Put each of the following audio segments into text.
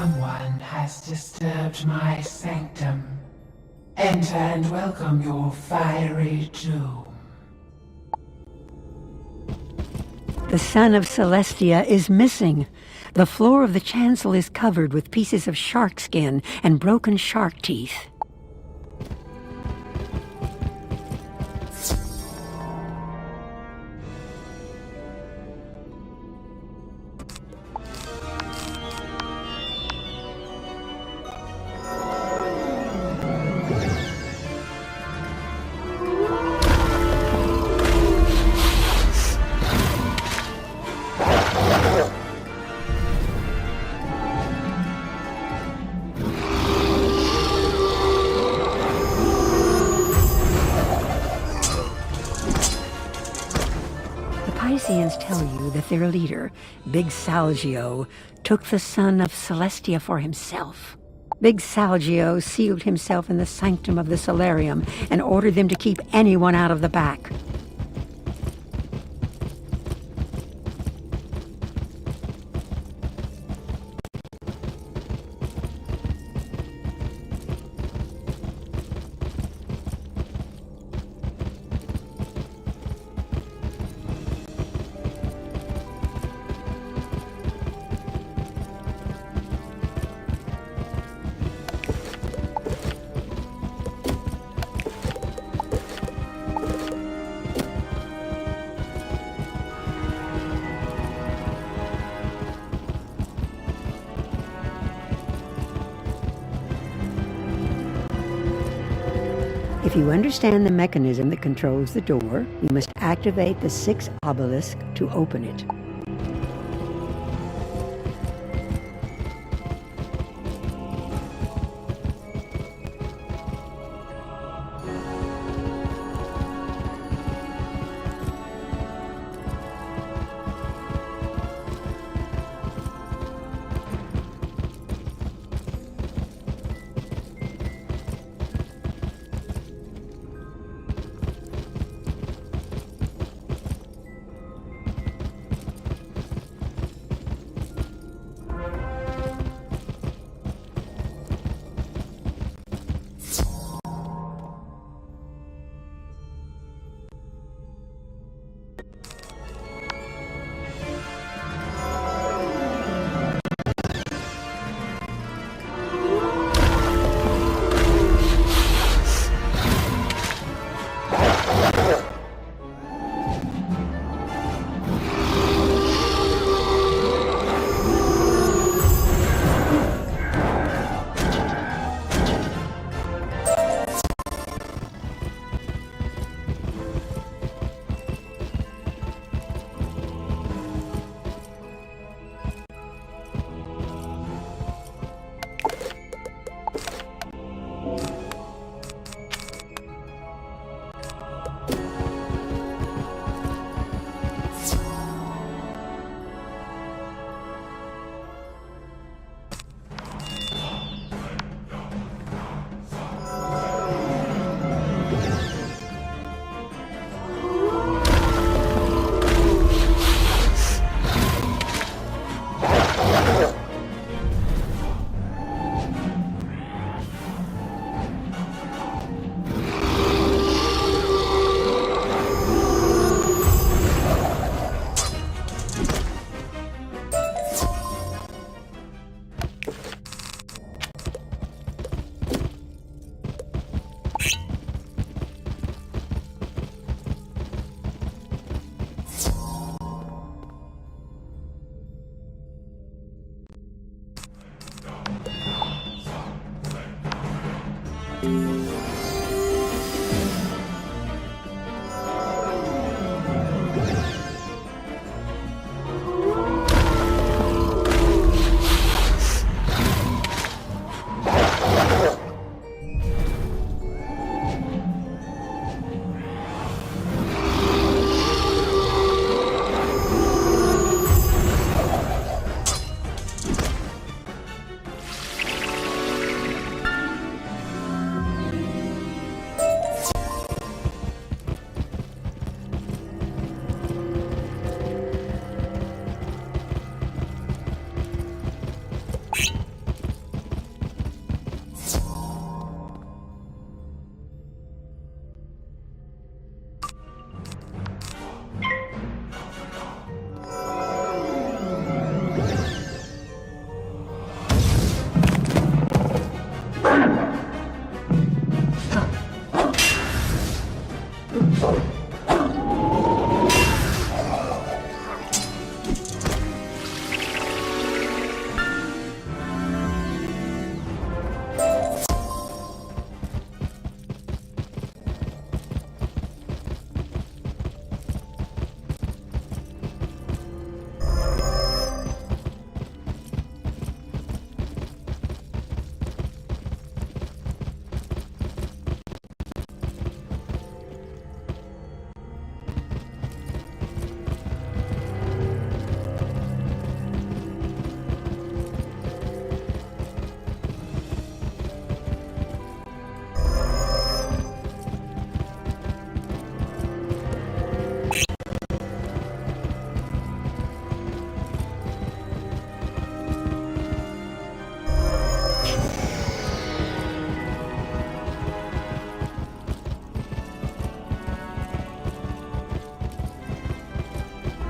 Someone has disturbed my sanctum. Enter and welcome your fiery doom. The son of Celestia is missing. The floor of the chancel is covered with pieces of shark skin and broken shark teeth. Pisceans tell you that their leader, Big Salgio, took the son of Celestia for himself. Big Salgio sealed himself in the sanctum of the solarium and ordered them to keep anyone out of the back. If you understand the mechanism that controls the door, you must activate the 6 obelisk to open it.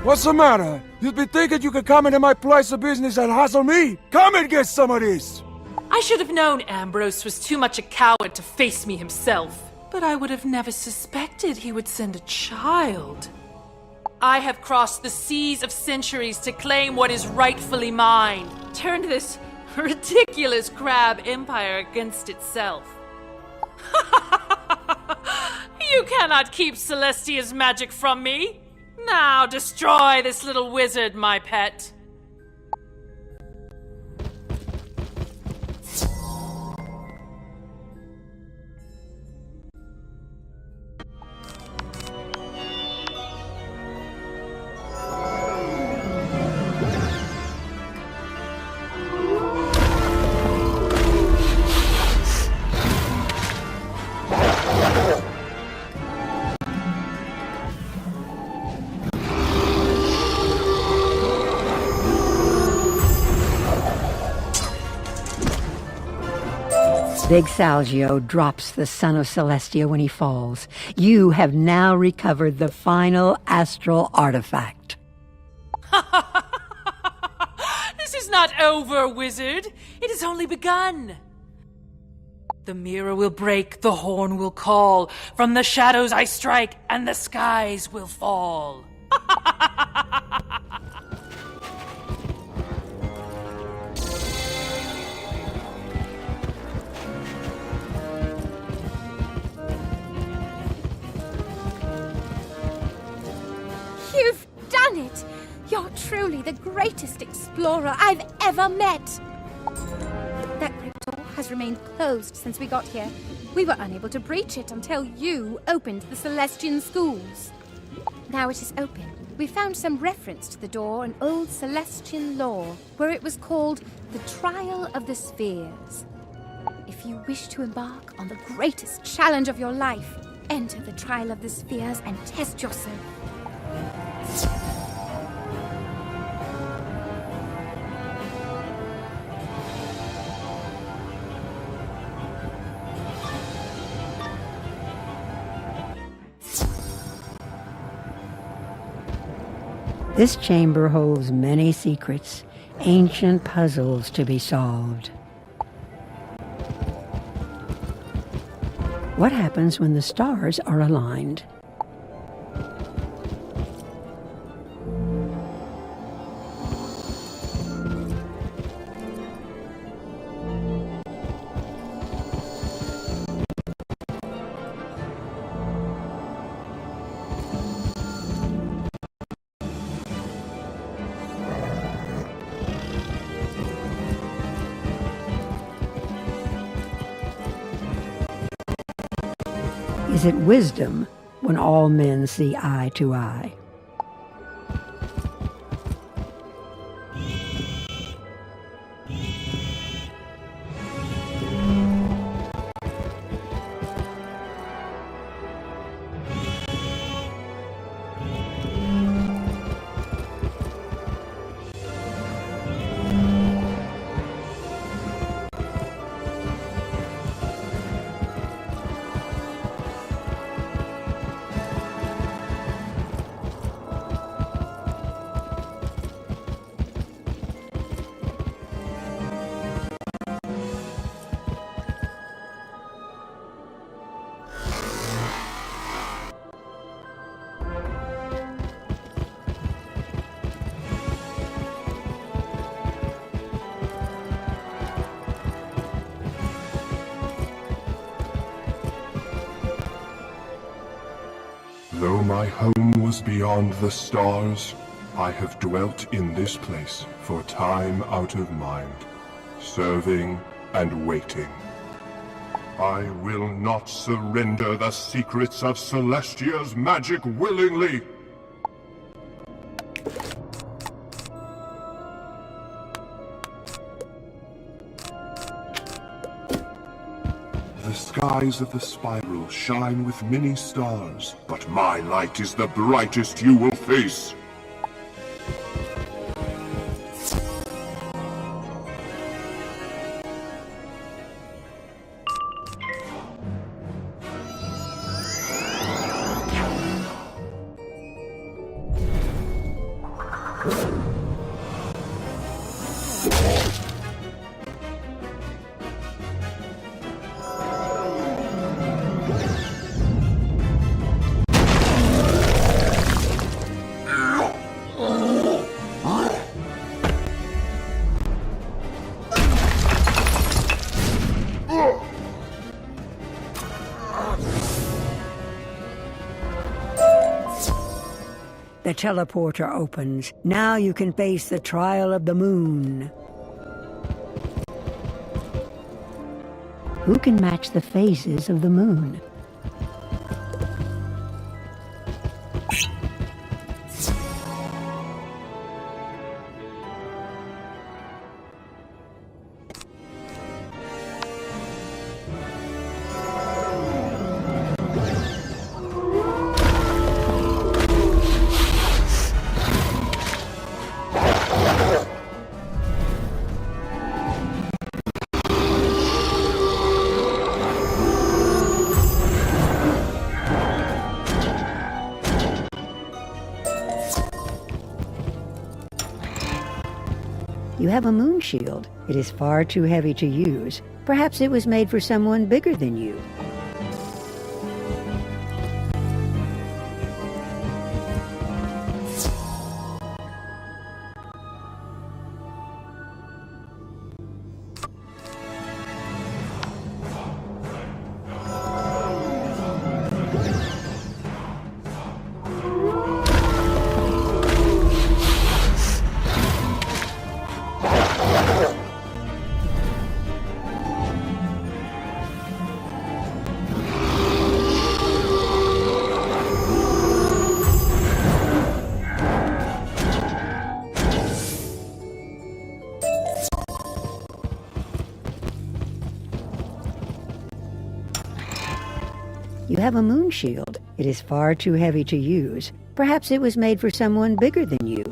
What's the matter? You'd be thinking you could come into my place of business and hassle me? Come and get some of this! I should have known Ambrose was too much a coward to face me himself. But I would have never suspected he would send a child. I have crossed the seas of centuries to claim what is rightfully mine. Turned this ridiculous crab empire against itself. You cannot keep Celestia's magic from me. Now destroy this little wizard, my pet. Big Salgio drops the son of Celestia when he falls. You have now recovered the final astral artifact. This is not over, wizard. It has only begun. The mirror will break, the horn will call. From the shadows I strike, and the skies will fall. You've done it! You're truly the greatest explorer I've ever met! That cryptor has remained closed since we got here. We were unable to breach it until you opened the Celestian schools. Now it is open. We found some reference to the door in old Celestian lore, where it was called the Trial of the Spheres. If you wish to embark on the greatest challenge of your life, enter the Trial of the Spheres and test yourself. This chamber holds many secrets, ancient puzzles to be solved. What happens when the stars are aligned? Is it wisdom when all men see eye to eye? Though my home was beyond the stars, I have dwelt in this place for time out of mind, serving and waiting. I will not surrender the secrets of Celestia's magic willingly. The skies of the spiral shine with many stars, but my light is the brightest you will face. The teleporter opens. Now you can face the trial of the moon. Who can match the phases of the moon? You have a moon shield. It is far too heavy to use. Perhaps it was made for someone bigger than you. You have a moon shield. It is far too heavy to use. Perhaps it was made for someone bigger than you.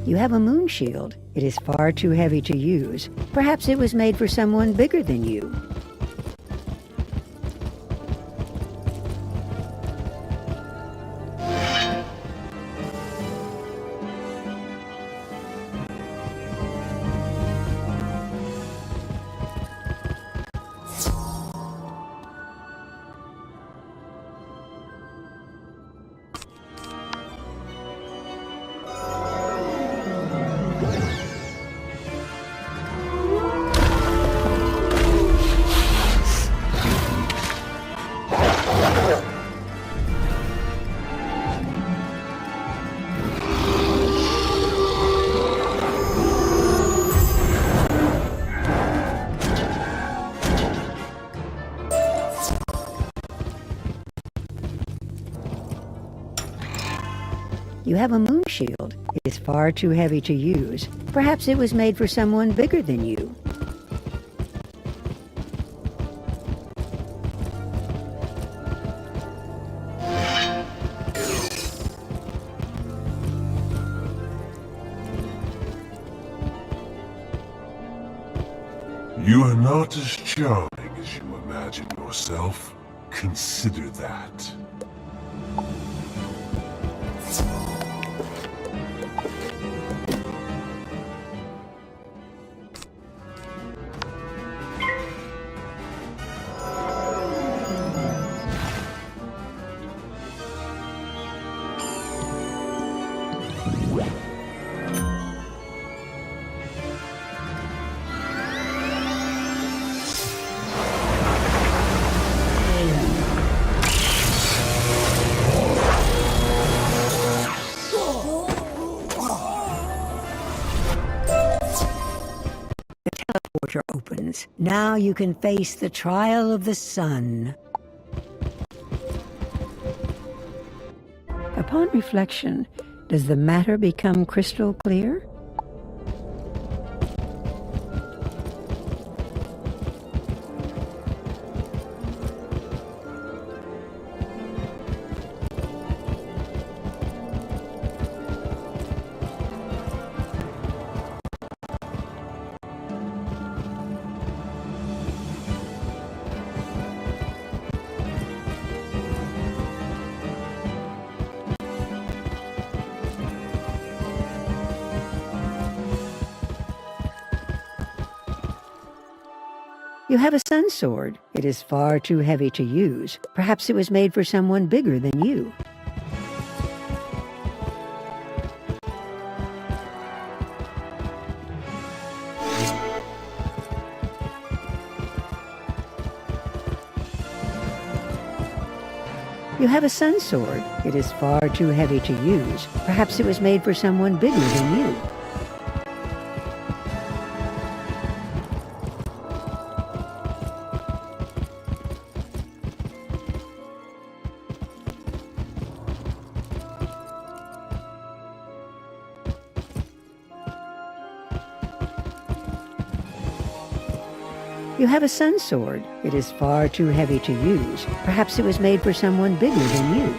You have a moon shield. It is far too heavy to use. Perhaps it was made for someone bigger than you. You have a moon shield. It is far too heavy to use. Perhaps it was made for someone bigger than you. You are not as charming as you imagine yourself. Consider that. Teleporter opens. Now you can face the trial of the sun. Upon reflection, does the matter become crystal clear? You have a sun sword. It is far too heavy to use. Perhaps it was made for someone bigger than you. You have a sun sword. It is far too heavy to use. Perhaps it was made for someone bigger than you. You have a sun sword. It is far too heavy to use. Perhaps it was made for someone bigger than you.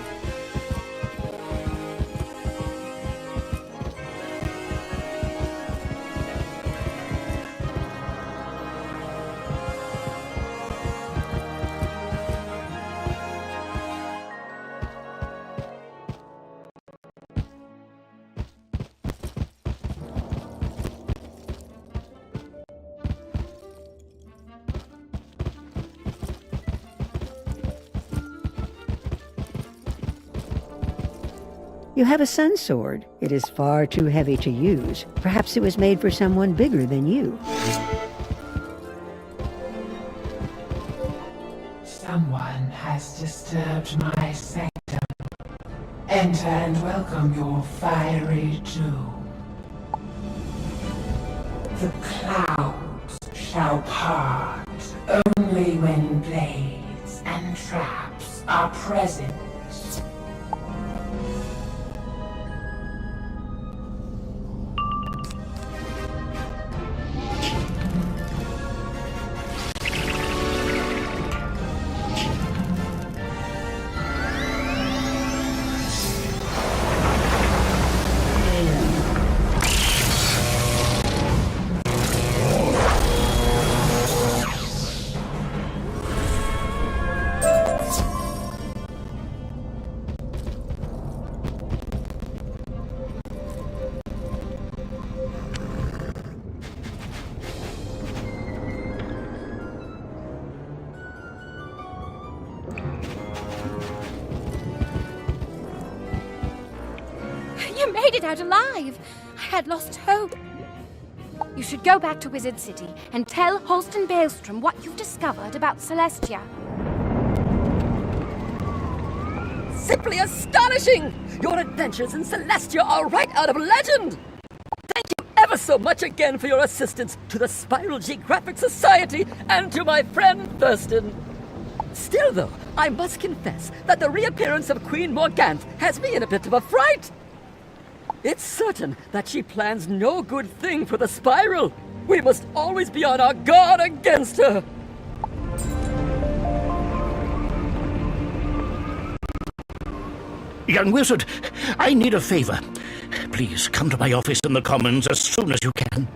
You have a sun sword. It is far too heavy to use. Perhaps it was made for someone bigger than you. Someone has disturbed my sanctum. Enter and welcome your fiery doom. The clouds shall part only when blades and traps are present. You made it out alive! I had lost hope. You should go back to Wizard City and tell Holston Baelstrom what you've discovered about Celestia. Simply astonishing! Your adventures in Celestia are right out of legend! Thank you ever so much again for your assistance to the Spiral Geographic Society and to my friend Thurston. Still, though, I must confess that the reappearance of Queen Morganthe has me in a bit of a fright. It's certain that she plans no good thing for the Spiral. We must always be on our guard against her. Young wizard, I need a favor. Please come to my office in the Commons as soon as you can.